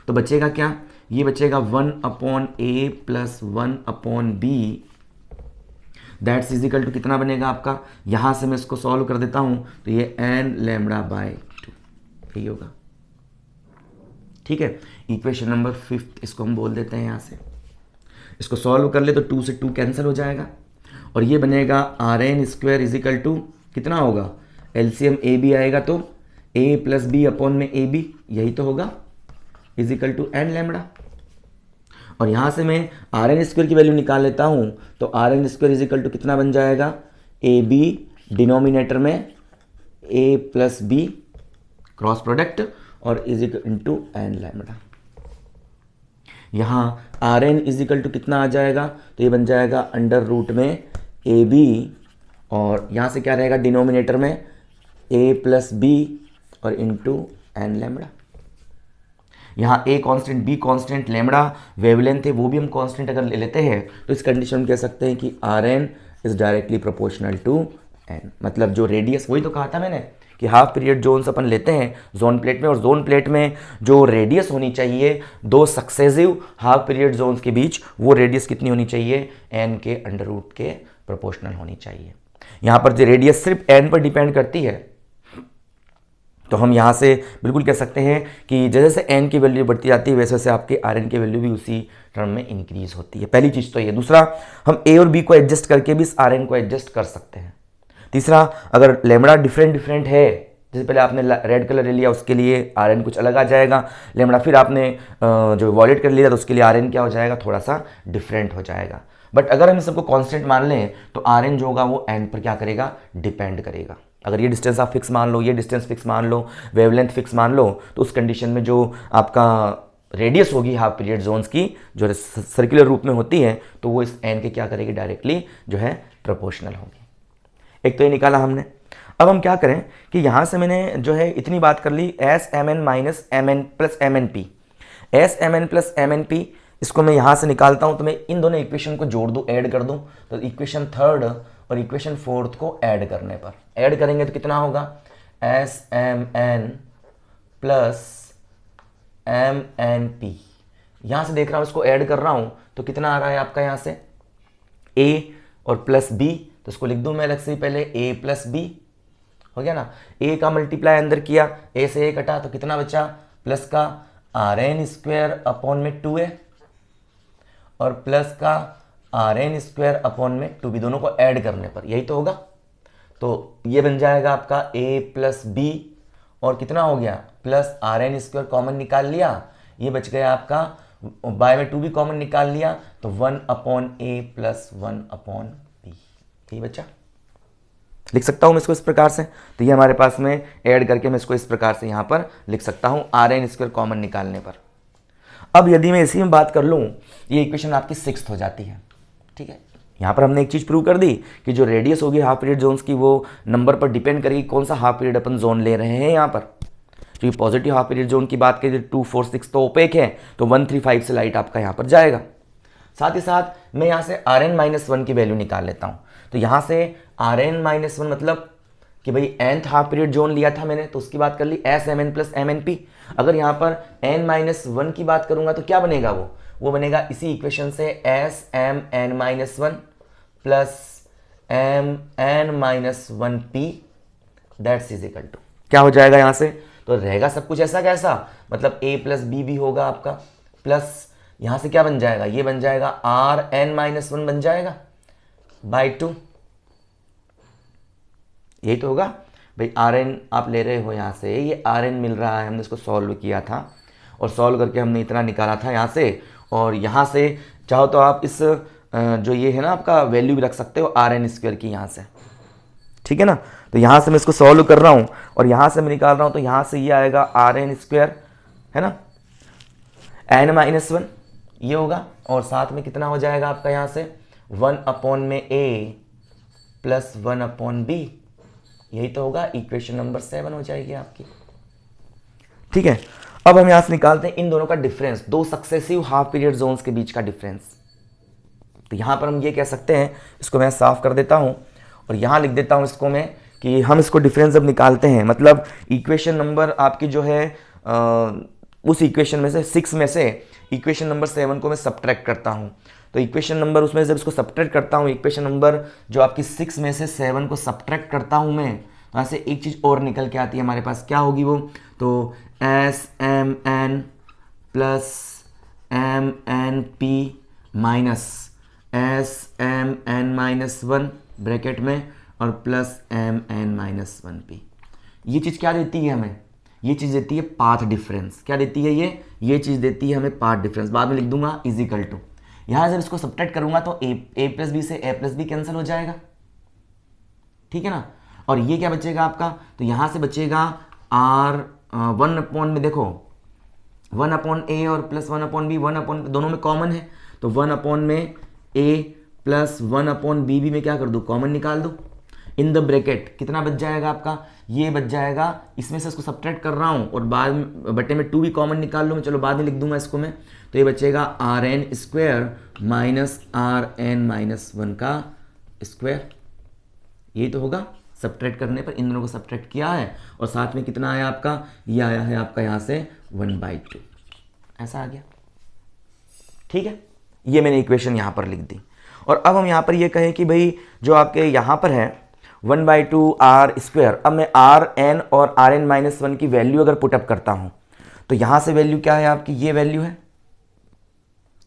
तो बचेगा क्या, ये बचेगा 1 upon a plus 1 upon B, that's is equal to कितना बनेगा आपका, यहाँ से मैं इसको सॉल्व कर देता हूँ, तो ये n लैम्बडा बाय 2 यही होगा। ठीक है, इक्वेशन नंबर 5 इसको हम बोल देते हैं, यहाँ से इसको सॉल्व कर ले तो 2 से 2 कैंसिल हो जाएगा, और ये बनेगा R N square is equal to कितना होगा, एलसीएम ए बी आएगा तो ए प्लस बी अपॉन में ए बी, यही तो होगा, इजिकल टू एन लैम्बडा, और यहाँ से मैं आर एन स्क्वायर की वैल्यू निकाल लेता हूँ, तो R N square is equal to कितना बन जाएगा, ए बी डिनोमिनेटर में A plus B cross product और इजिकल इंटू एन लैम्बडा। यहाँ आर एन इजिकल टू कितना आ जाएगा, तो ये बन जाएगा अंडर रूट में ए बी, और यहाँ से क्या रहेगा डिनोमिनेटर में ए प्लस बी और इंटू एन लैम्बडा। यहाँ a constant be constant lambda wavelength है वो भी हम कांस्टेंट अगर ले लेते हैं, तो इस कंडीशन में कह सकते हैं कि R N is directly proportional to N, मतलब जो रेडियस, वही तो कहा था मैंने कि हाफ पीरियड जोन्स अपन लेते हैं जोन प्लेट में, और जोन प्लेट में जो रेडियस होनी चाहिए दो सक्सेसिव हाफ पीरियड जोन्स के बीच, वो रेडियस कितनी होनी चाहिए, एन के अंडर रूट के प्रोपोर्शनल होनी चाहिए। यहाँ पर जो रेडियस सिर्फ एन पर डिपेंड करती है, तो हम यहाँ से बिल्कुल कह सकते हैं कि जैसे जैसे एन की वैल्यू बढ़ती जाती है वैसे वैसे आपके आर एन की वैल्यू भी उसी टर्म में इंक्रीज होती है। पहली चीज़ तो ये। दूसरा, हम ए और बी को एडजस्ट करके भी इस आर एन को एडजस्ट कर सकते हैं। तीसरा, अगर लैम्बडा डिफरेंट है, जैसे पहले आपने रेड कलर ले लिया उसके लिए आर एन कुछ अलग आ जाएगा लैम्बडा, फिर आपने जो वॉयलेट कर लिया तो उसके लिए आर एन क्या हो जाएगा, थोड़ा सा डिफरेंट हो जाएगा। बट अगर हम सबको कांस्टेंट मान लें तो आर एन जो होगा वो एन पर क्या करेगा, डिपेंड करेगा। अगर ये डिस्टेंस आप फिक्स मान लो, ये डिस्टेंस फिक्स मान लो, वेवलेंथ फिक्स मान लो, तो उस कंडीशन में जो आपका रेडियस होगी हाफ पीरियड जोन्स की जो सर्कुलर रूप में होती है, तो वो इस एन के क्या करेगी, डायरेक्टली जो है प्रोपोर्शनल होगी। एक तो ये निकाला हमने। अब हम क्या करें कि यहाँ से मैंने जो है इतनी बात कर ली, S M N minus M N plus M N P, S M N plus M N P, इसको मैं यहाँ से निकालता हूँ, तो मैं इन दोनों इक्वेशन को जोड़ दूँ, ऐड कर दूँ, तो इक्वेशन थर्ड और इक्वेशन फोर्थ को ऐड करने पर, ऐड करेंगे तो कितना होगा, S M N plus M N P. यहाँ से देख रहा हूँ इसको ऐड कर रहा हूँ तो कितना आ रहा है आपका यहाँ से ए और प्लस बी, तो इसको लिख दूं मैं अलग से पहले ए प्लस बी, हो गया ना। ए का मल्टीप्लाई अंदर किया, ए से ए कटा तो कितना बचा, प्लस का आर एन स्क्वायर अपॉन में 2a और प्लस का आर एन स्क्वायर अपॉन में 2b, दोनों को ऐड करने पर यही तो होगा। तो ये बन जाएगा आपका a प्लस बी और कितना हो गया plus R N square common निकाल लिया, ये बच गया आपका बाय में 2b कॉमन निकाल लिया तो 1 upon a plus 1 upon b, यही बचा। लिख सकता हूं मैं इसको इस प्रकार से, तो ये हमारे पास में ऐड करके मैं इसको इस प्रकार से यहां पर लिख सकता हूं आर एन स्क्वायर कॉमन निकालने पर। अब यदि मैं इसी में बात कर लूं, ये इक्वेशन आपकी 6th हो जाती है, ठीक है। यहां पर हमने एक चीज प्रूव कर दी कि जो रेडियस होगी हाफ पीरियड जोन्स की वो नंबर पर डिपेंड करेगी कौन सा हाफ पीरियड अपन जोन ले रहे हैं। यहां पर तो ये पॉजिटिव हाफ पीरियड जोन की बात करें 2, 4, 6 तो ओपेक है, तो 1, 3, 5 से लाइट आपका यहां पर जाएगा। साथ ही साथ मैं यहां से आर एन माइनस 1 की वैल्यू निकाल लेता हूं, तो यहां से आर एन माइनस 1 मतलब कि भाई nth हाफ पीरियड जोन लिया था मैंने, तो उसकी बात कर ली S M N plus M N P. अगर यहाँ पर n माइनस 1 की बात करूंगा तो क्या बनेगा, वो बनेगा इसी इक्वेशन से S M N minus 1 plus M N minus 1 P, that's is equal to क्या हो जाएगा यहाँ से, तो रहेगा सब कुछ ऐसा कैसा, मतलब a प्लस बी भी होगा आपका, प्लस यहाँ से क्या बन जाएगा, ये बन जाएगा आर एन माइनस 1 बन जाएगा बाई 2, यही तो होगा भाई। आर एन आप ले रहे हो यहाँ से, ये आर एन मिल रहा है, हमने इसको सॉल्व किया था और सॉल्व करके हमने इतना निकाला था यहाँ से, और यहाँ से चाहो तो आप इस जो ये है ना आपका वैल्यू भी रख सकते हो आर एन स्क्वायर की यहाँ से, ठीक है ना। तो यहाँ से मैं इसको सॉल्व कर रहा हूँ और यहाँ से मैं निकाल रहा हूँ, तो यहाँ से ये आएगा आर एन स्क्वायर है ना, एन माइनस 1 ये होगा, और साथ में कितना हो जाएगा आपका यहाँ से 1 अपॉन में a प्लस 1 अपॉन b, यही तो होगा। इक्वेशन नंबर 7 हो जाएगी आपकी, ठीक है। अब हम यहां से निकालते हैं इन दोनों का डिफरेंस, दो सक्सेसिव हाफ पीरियड जोन्स के बीच का डिफरेंस। तो यहां पर हम ये कह सकते हैं, इसको मैं साफ कर देता हूं और यहां लिख देता हूं इसको मैं कि हम इसको डिफरेंस जब निकालते हैं, मतलब इक्वेशन नंबर आपकी जो है उस इक्वेशन में से 6 में से इक्वेशन नंबर 7 को मैं सब्ट्रैक्ट करता हूं। तो इक्वेशन नंबर उसमें जब इसको सब्ट्रैक्ट करता हूं, इक्वेशन नंबर जो आपकी 6 में से 7 को सब्ट्रैक्ट करता हूं मैं, तो यहाँ से एक चीज़ और निकल के आती है हमारे पास, क्या होगी वो, तो S M N plus M N P minus S M N minus 1 bracket में और plus M N minus 1 P. ये चीज़ क्या देती है हमें, ये चीज़ देती है पाथ डिफरेंस। क्या देती है ये चीज़ देती है हमें पाथ डिफरेंस, बाद में लिख दूंगा इज इक्वल टू, यहाँ जब इसको सब्ट्रैक्ट करूंगा तो a प्लस बी से a प्लस बी कैंसिल हो जाएगा, ठीक है ना। और ये क्या बचेगा आपका, तो यहाँ से बचेगा r 1 अपॉन में, देखो 1 अपॉन a और प्लस 1 अपॉन b, 1 अपॉन दोनों में कॉमन है, तो 1 अपॉन में a प्लस 1 अपॉन b भी मैं क्या कर दूँ, कॉमन निकाल दूँ। इन द ब्रैकेट कितना बच जाएगा आपका, ये बच जाएगा, इसमें से इसको सब्ट्रैक्ट कर रहा हूँ और बाद में बटे में 2 भी कॉमन निकाल लूँ, चलो बाद में लिख दूंगा इसको मैं, तो ये बचेगा R N square minus R N minus 1 का स्क्वायर, ये तो होगा। सब्ट्रैक्ट करने पर इन दोनों को सब्ट्रैक्ट किया है और साथ में कितना आया आपका, ये आया है आपका यहाँ से 1/2, ऐसा आ गया, ठीक है। ये मैंने इक्वेशन यहाँ पर लिख दी। और अब हम यहाँ पर ये कहें कि भाई जो आपके यहाँ पर है 1/2 आर स्क्वायर, अब मैं आर एन और आर एन माइनस 1 की वैल्यू अगर पुटअप करता हूँ, तो यहाँ से वैल्यू क्या है आपकी, ये वैल्यू है,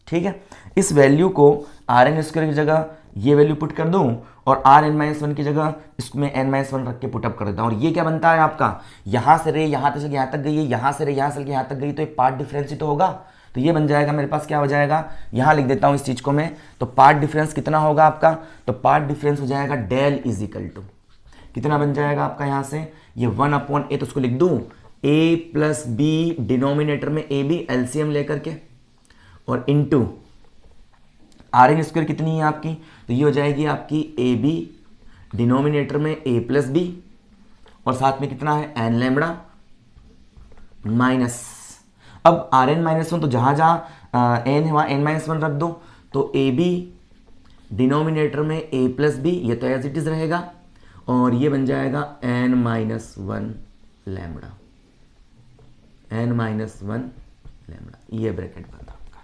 ठीक है। इस वैल्यू को आर एन स्क्वायर की जगह ये वैल्यू पुट कर दूं और आर एन माइनस 1 की जगह इसमें एन माइनस 1 रख के पुटअप कर देता हूं, और ये क्या बनता है आपका, यहाँ से रे यहाँ से यहाँ तक गई है, यहाँ से रे यहाँ से यहाँ तक गई, तो एक पार्ट डिफरेंस ही तो होगा। तो ये बन जाएगा मेरे पास, क्या हो जाएगा, यहाँ लिख देता हूँ इस चीज़ को मैं, तो पार्ट डिफरेंस कितना होगा आपका, तो पार्ट डिफरेंस हो जाएगा डेल इज इक्वल टू, कितना बन जाएगा आपका यहाँ से, ये 1 अपॉन ए, तो उसको लिख दूँ a प्लस बी, डिनोमिनेटर में ए बी, एलसीएम लेकर के, और इनटू आर एन स्क्वायर कितनी है आपकी, तो ये हो जाएगी आपकी ए बी, डिनोमिनेटर में ए प्लस बी, और साथ में कितना है एन लैम्बडा माइनस, अब आर एन माइनस 1 तो जहां जहां एन है वहां एन माइनस 1 रख दो, तो ए बी डिनोमिनेटर में ए प्लस बी, ये तो एज इट इज रहेगा, और ये बन जाएगा N minus 1 lambda, N minus 1 lambda, ये ब्रैकेट बना आपका,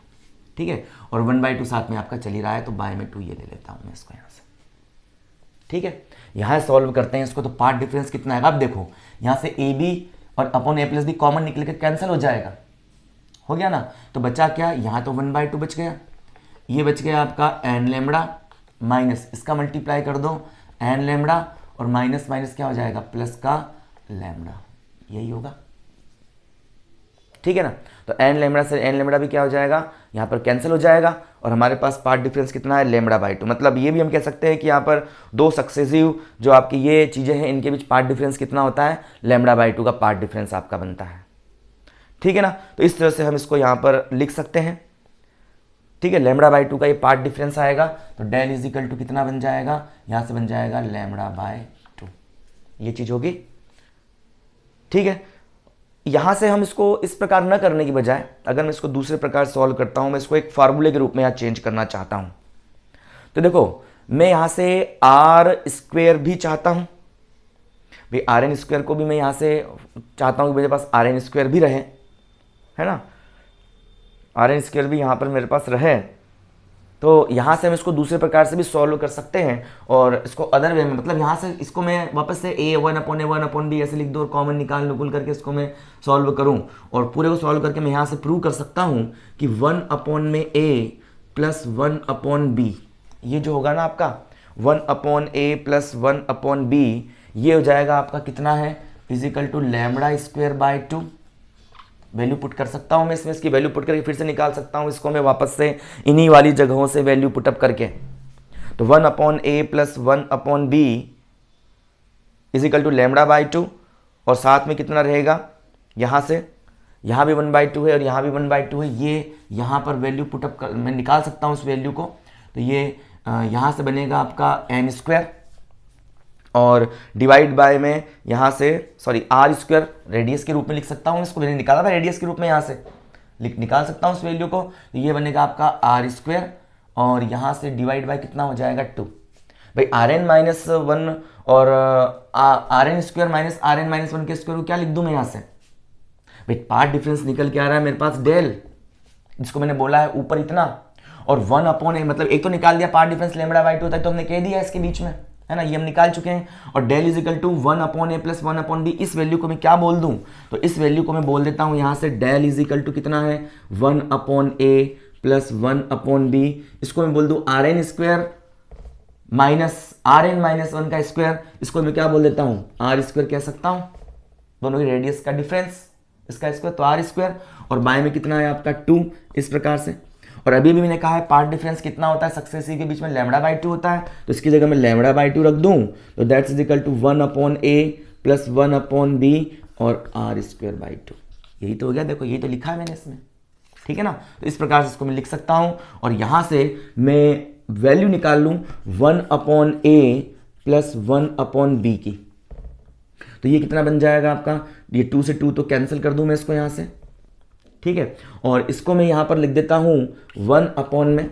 ठीक है, और 1/2 साथ में आपका चल ही रहा है, तो बाय में 2 ये ले लेता हूँ मैं इसको यहाँ से। ठीक है, यहाँ सॉल्व करते हैं इसको, तो पार्ट डिफरेंस कितना है। अब देखो यहाँ से ए बी और अपॉन ए प्लस बी कॉमन निकल के कैंसिल हो जाएगा, हो गया ना। तो बचा क्या, यहाँ तो 1/2 बच गया, ये बच गया आपका एन लेमड़ा माइनस इसका मल्टीप्लाई कर दो एन लेमड़ा, और माइनस माइनस क्या हो जाएगा, प्लस का लेमड़ा, यही होगा। ठीक है ना, तो एन लेमड़ा से एन लेमड़ा भी क्या हो जाएगा, यहाँ पर कैंसिल हो जाएगा, और हमारे पास पार्ट डिफरेंस कितना है, λ/2। मतलब ये भी हम कह सकते हैं कि यहाँ पर दो सक्सेसिव जो आपकी ये चीज़ें हैं इनके बीच पार्ट डिफरेंस कितना होता है, λ/2 का पार्ट डिफरेंस आपका बनता है। ठीक है ना, तो इस तरह से हम इसको यहाँ पर लिख सकते हैं। ठीक है, λ/2 का ये पार्ट डिफरेंस आएगा, तो डेल इज इक्वल टू कितना बन जाएगा, यहाँ से बन जाएगा λ/2, ये चीज़ होगी। ठीक है, यहाँ से हम इसको इस प्रकार न करने की बजाय अगर मैं इसको दूसरे प्रकार सॉल्व करता हूँ, मैं इसको एक फार्मूले के रूप में यहाँ चेंज करना चाहता हूँ। तो देखो मैं यहाँ से r² भी चाहता हूँ भाई, rn² को भी मैं यहाँ से चाहता हूँ कि मेरे पास rn² भी रहे, है ना, rn² भी यहाँ पर मेरे पास रहे। तो यहाँ से हम इसको दूसरे प्रकार से भी सॉल्व कर सकते हैं, और इसको अदर वे में, मतलब यहाँ से इसको मैं वापस से a1/a1/b ऐसे लिख दो और कॉमन निकाल निकुल करके इसको मैं सॉल्व करूँ, और पूरे को सॉल्व करके मैं यहाँ से प्रूव कर सकता हूँ कि 1/a प्लस 1/b, ये जो होगा ना आपका 1/a प्लस 1/b, ये हो जाएगा आपका कितना है, इजिकल टू λ²/2। वैल्यू पुट कर सकता हूँ मैं इसमें, इसकी वैल्यू पुट करके फिर से निकाल सकता हूँ इसको मैं वापस से इन्हीं वाली जगहों से वैल्यू पुटअप करके। तो 1/a plus 1/b is equal to λ/2, और साथ में कितना रहेगा, यहाँ से यहाँ भी 1/2 है और यहाँ भी 1/2 है, ये यहाँ पर वैल्यू पुटअप कर मैं निकाल सकता हूँ उस वैल्यू को। तो ये यहाँ से बनेगा आपका n², और डिवाइड बाय में यहाँ से r² रेडियस के रूप में लिख सकता हूँ इसको, मैंने निकाला था रेडियस के रूप में, यहाँ से निकाल सकता हूँ उस वैल्यू को। तो ये बनेगा आपका r², और यहाँ से डिवाइड बाय कितना हो जाएगा 2 भाई, rn-1 और rn² माइनस rn-1 के स्क्वायर को क्या लिख दूँ मैं यहाँ से भाई, पार्ट डिफरेंस निकल के आ रहा है मेरे पास डेल, जिसको मैंने बोला है ऊपर इतना, और 1/a, मतलब एक तो निकाल दिया पार्ट डिफरेंस λ/2 होता है, तो हमने कह दिया इसके बीच में, है ना, ये हम निकाल चुके हैं। और डेल is equal to 1/a plus 1/b, इस वैल्यू को मैं क्या बोल दूं, तो इस वैल्यू को मैं बोल देता हूं यहाँ से डेल इज इक्वल टू कितना है, 1/a प्लस 1/b, इसको मैं बोल दूं rn² माइनस rn-1 का स्क्वायर, इसको मैं क्या बोल देता हूँ, r² कह सकता हूँ, दोनों की रेडियस का डिफरेंस, इसका स्क्वायर तो r², और बाय में कितना है आपका 2, इस प्रकार से। और अभी भी मैंने कहा है पार्ट डिफरेंस कितना होता है, सक्सेसिव के बीच में λ/2 होता है, तो इसकी जगह मैं λ/2 रख दूं, तो that's is equal to 1/a plus 1/b और r²/2, यही तो हो गया। देखो ये तो लिखा है मैंने इसमें, ठीक है ना, तो इस प्रकार से इसको मैं लिख सकता हूं, और यहां से मैं वैल्यू निकाल लूं 1/a प्लस 1/b की, तो ये कितना बन जाएगा आपका, ये 2 से 2 तो कैंसिल कर दूं मैं इसको यहाँ से, ठीक है, और इसको मैं यहाँ पर लिख देता हूँ 1/,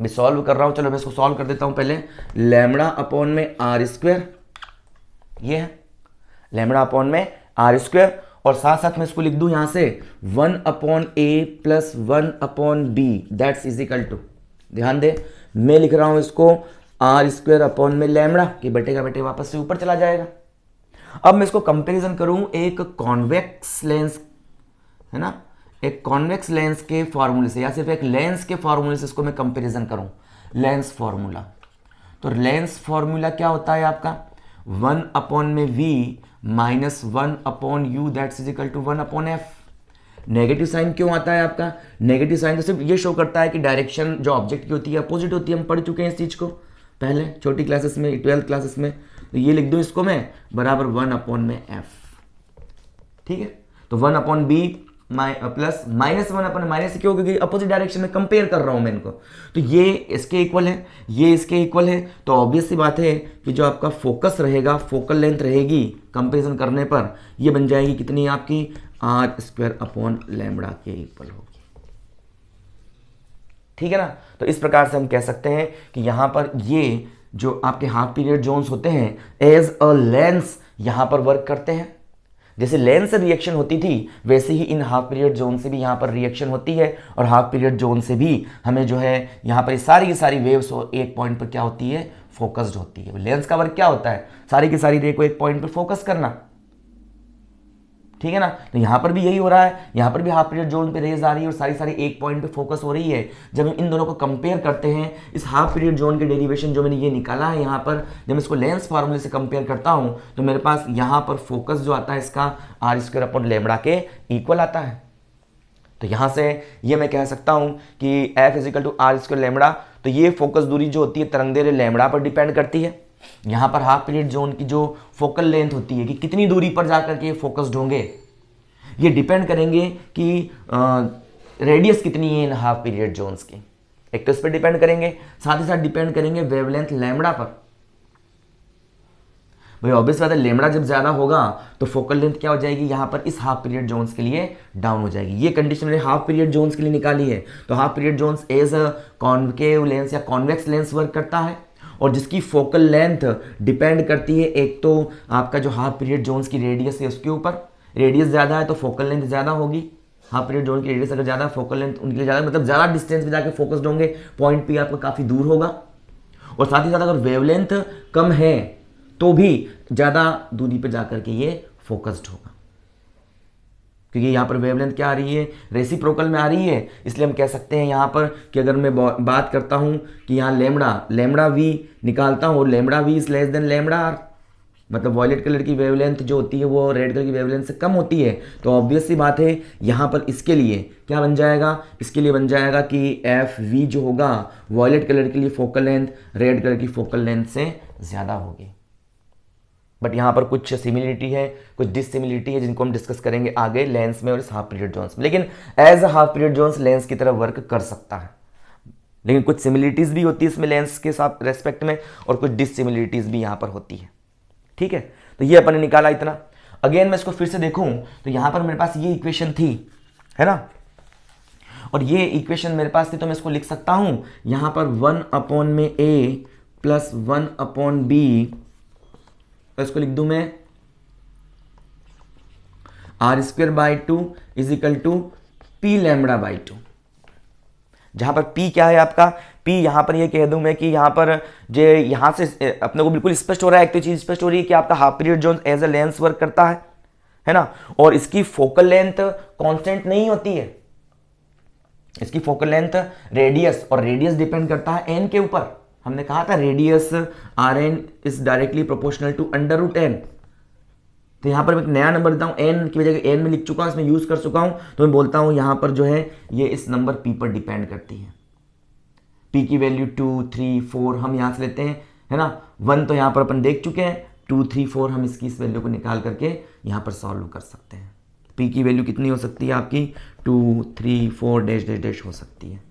मैं सॉल्व कर रहा हूँ, चलो मैं इसको सॉल्व कर देता हूँ पहले, λ/r², ये है λ/r², और साथ साथ मैं इसको लिख दूँ यहाँ से 1/a plus 1/b, that's is equal to, ध्यान दे मैं लिख रहा हूँ इसको r²/λ, कि बटे का बटे वापस से ऊपर चला जाएगा। अब मैं इसको कंपैरिजन करूँ एक कॉन्वेक्स लेंस, है ना, एक कॉन्वेक्स लेंस के फॉर्मूले से, या सिर्फ एक लेंस के फॉर्मूले से इसको मैं कंपैरिजन करूं, लेंस फॉर्मूला। तो लेंस फॉर्मूला क्या होता है आपका, 1/v minus 1/u that's is equal to 1/f। Negative sign क्यों आता है आपका, नेगेटिव साइन तो सिर्फ ये शो करता है कि डायरेक्शन जो ऑब्जेक्ट की होती है अपोजिट होती है, हम पढ़ चुके हैं इस चीज को पहले छोटी क्लासेस में, 12th क्लासेस में। तो ये लिख दूं इसको मैं बराबर 1/f, ठीक है। तो 1/b प्लस माइनस 1/, माइनस क्यों, क्योंकि अपोजिट डायरेक्शन में कंपेयर कर रहा हूं मैं इनको, तो ये इसके इक्वल है, ये इसके इक्वल है, तो ऑब्वियस सी बात है कि जो आपका फोकस रहेगा, फोकल लेंथ रहेगी कंपेरिजन करने पर, ये बन जाएगी कितनी आपकी r²/λ के इक्वल होगी, ठीक है ना। तो इस प्रकार से हम कह सकते हैं कि यहां पर ये जो आपके हाफ पीरियड जोन्स होते हैं एज अ लेंस यहां पर वर्क करते हैं, जैसे लेंस से रिएक्शन होती थी वैसे ही इन हाफ पीरियड जोन से भी यहाँ पर रिएक्शन होती है, और हाफ पीरियड जोन से भी हमें जो है यहाँ पर सारी की सारी वेव्स एक पॉइंट पर क्या होती है, फोकस्ड होती है। लेंस का वर्क क्या होता है, सारी की सारी रे को एक पॉइंट पर फोकस करना, ठीक है ना। तो यहाँ पर भी यही हो रहा है, यहाँ पर भी हाफ पीरियड जोन पे रेज आ रही है और सारी सारी एक पॉइंट पे फोकस हो रही है। जब हम इन दोनों को कंपेयर करते हैं, इस हाफ पीरियड जोन के डेरिवेशन जो मैंने ये निकाला है यहाँ पर, जब मैं इसको लेंस फार्मूले से कंपेयर करता हूँ तो मेरे पास यहाँ पर फोकस जो आता है इसका आर स्क्वायर अपॉन लैम्बडा के इक्वल आता है। तो यहाँ से ये मैं कह सकता हूँ कि F is equal to R square lambda, तो ये फोकस दूरी जो होती है तरंगदैर्घ्य लैम्बडा पर डिपेंड करती है। यहाँ पर हाफ पीरियड जोन की जो फोकल लेंथ होती है कि कितनी दूरी पर जाकर के फोकस्ड होंगे, ये डिपेंड करेंगे कि रेडियस कितनी है इन हाफ पीरियड जोन्स की, एक तो इस पर डिपेंड करेंगे, साथ ही साथ डिपेंड करेंगे वेवलेंथ लैम्बडा पर। भाई ऑब्वियस बात है, लैम्बडा जब ज्यादा होगा तो फोकल लेंथ क्या हो जाएगी यहाँ पर इस हाफ पीरियड जोन्स के लिए डाउन हो जाएगी। ये कंडीशन मैंने हाफ पीरियड जोन्स के लिए निकाली है। तो half period zones as a concave lens या कॉन्वेक्स लेंस वर्क करता है, और जिसकी फोकल लेंथ डिपेंड करती है एक तो आपका जो हाफ पीरियड जोन्स की रेडियस है उसके ऊपर, रेडियस ज़्यादा है तो फोकल लेंथ ज़्यादा होगी। हाफ पीरियड जोन की रेडियस अगर ज़्यादा फोकल लेंथ उनके लिए ज़्यादा, मतलब ज़्यादा डिस्टेंस पे जाके फोकस्ड होंगे, पॉइंट पी आपका काफ़ी दूर होगा। और साथ ही साथ अगर वेवलेंथ कम है तो भी ज़्यादा दूरी पे जाकर के ये फोकस्ड होगा, क्योंकि यहाँ पर वेवलेंथ क्या आ रही है, रेसिप्रोकल में आ रही है। इसलिए हम कह सकते हैं यहाँ पर कि अगर मैं बात करता हूँ कि यहाँ लैम्बडा वी निकालता हूँ, lambda V is less than lambda R, मतलब वॉयलेट कलर की वेवलेंथ जो होती है वो रेड कलर की वेवलेंथ से कम होती है। तो ऑब्वियस सी बात है यहाँ पर इसके लिए क्या बन जाएगा, इसके लिए बन जाएगा कि एफ वी जो होगा वॉयलेट कलर के लिए फोकल लेंथ रेड कलर की फोकल लेंथ से ज़्यादा होगी। बट यहाँ पर कुछ सिमिलरिटी है, कुछ डिससिमिलरिटी है, जिनको हम डिस्कस करेंगे आगे लेंस में और इस हाफ पीरियड जोन्स में। लेकिन as a half period zones lens की तरह वर्क कर सकता है, लेकिन कुछ सिमिलरिटीज़ भी होती है इसमें लेंस के साथ रेस्पेक्ट में, और कुछ डिससिमिलरिटीज़ भी यहाँ पर होती है, ठीक है। तो ये अपन ने निकाला इतना। अगेन मैं इसको फिर से देखूं तो यहां पर मेरे पास ये इक्वेशन थी, है ना, और ये इक्वेशन मेरे पास थी, तो मैं इसको लिख सकता हूं यहां पर 1 में a प्लस 1 b, तो इसको लिख दूं मैं r²/2 is equal to p λ/2, जहां पर p क्या है आपका, p यहां पर ये कह दूं मैं कि यहां पर जो यहां से अपने को बिल्कुल स्पष्ट हो रहा है, एक तो चीज स्पष्ट हो रही है कि आपका half period zone as a lens work करता है ना, और इसकी फोकल लेंथ कांस्टेंट नहीं होती है, इसकी फोकल लेंथ रेडियस, और रेडियस डिपेंड करता है n के ऊपर। हमने कहा था रेडियस Rn is directly proportional to √n। तो यहां पर मैं एक नया नंबर देता हूं, n की वजह n में लिख चुका हूं, इसमें यूज कर चुका हूं, तो मैं बोलता हूं यहां पर जो है ये इस नंबर p पर डिपेंड करती है। p की वैल्यू 2, 3, 4 हम यहां से लेते हैं, है ना, 1 तो यहां पर अपन देख चुके हैं, 2, 3, 4 हम इसकी इस वैल्यू को निकाल करके यहां पर सॉल्व कर सकते हैं। p की वैल्यू कितनी हो सकती है आपकी, 2, 3, 4 डैश डैश डैश हो सकती है।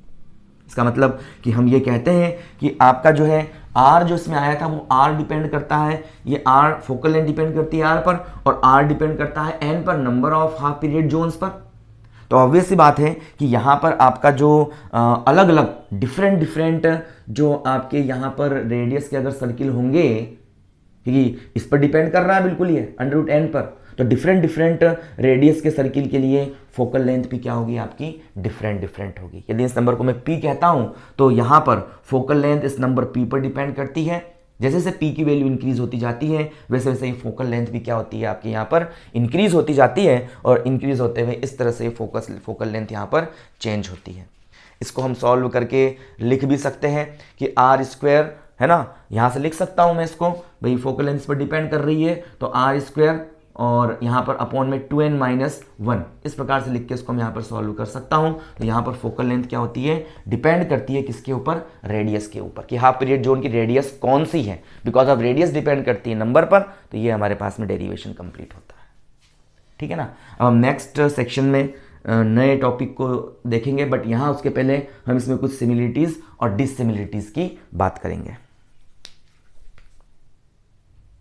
इसका मतलब कि हम ये कहते हैं कि आपका जो है R जो इसमें आया था वो R डिपेंड करता है, ये R फोकल लेंथ डिपेंड करती है R पर, और R डिपेंड करता है N पर, number of half period zones पर। तो ऑब्वियस सी बात है कि यहाँ पर आपका जो अलग अलग डिफरेंट जो आपके यहाँ पर रेडियस के अगर सर्किल होंगे, क्योंकि इस पर डिपेंड कर रहा है बिल्कुल ये √n पर, तो डिफरेंट रेडियस के सर्किल के लिए फोकल लेंथ भी क्या होगी आपकी, डिफरेंट होगी। यदि इस नंबर को मैं p कहता हूं तो यहां पर फोकल लेंथ इस नंबर p पर डिपेंड करती है। जैसे जैसे p की वैल्यू इंक्रीज होती जाती है वैसे वैसे ही फोकल लेंथ भी क्या होती है आपके यहाँ पर इंक्रीज होती जाती है, और इंक्रीज होते हुए इस तरह से फोकल लेंथ यहाँ पर चेंज होती है। इसको हम सॉल्व करके लिख भी सकते हैं कि r², है ना, यहाँ से लिख सकता हूँ मैं इसको, भाई फोकल लेंथ पर डिपेंड कर रही है तो r² और यहाँ पर अपॉन में 2n - 1, इस प्रकार से लिख के इसको हम यहाँ पर सॉल्व कर सकता हूँ। तो यहाँ पर फोकल लेंथ क्या होती है, डिपेंड करती है किसके ऊपर, रेडियस के ऊपर, कि हाफ पीरियड जोन की रेडियस कौन सी है, बिकॉज ऑफ रेडियस डिपेंड करती है नंबर पर। तो ये हमारे पास में डेरिवेशन कंप्लीट होता है, ठीक है ना। अब हम नेक्स्ट सेक्शन में नए टॉपिक को देखेंगे, बट यहाँ उसके पहले हम इसमें कुछ सिमिलरिटीज़ और डिससिमिलरिटीज़ की बात करेंगे।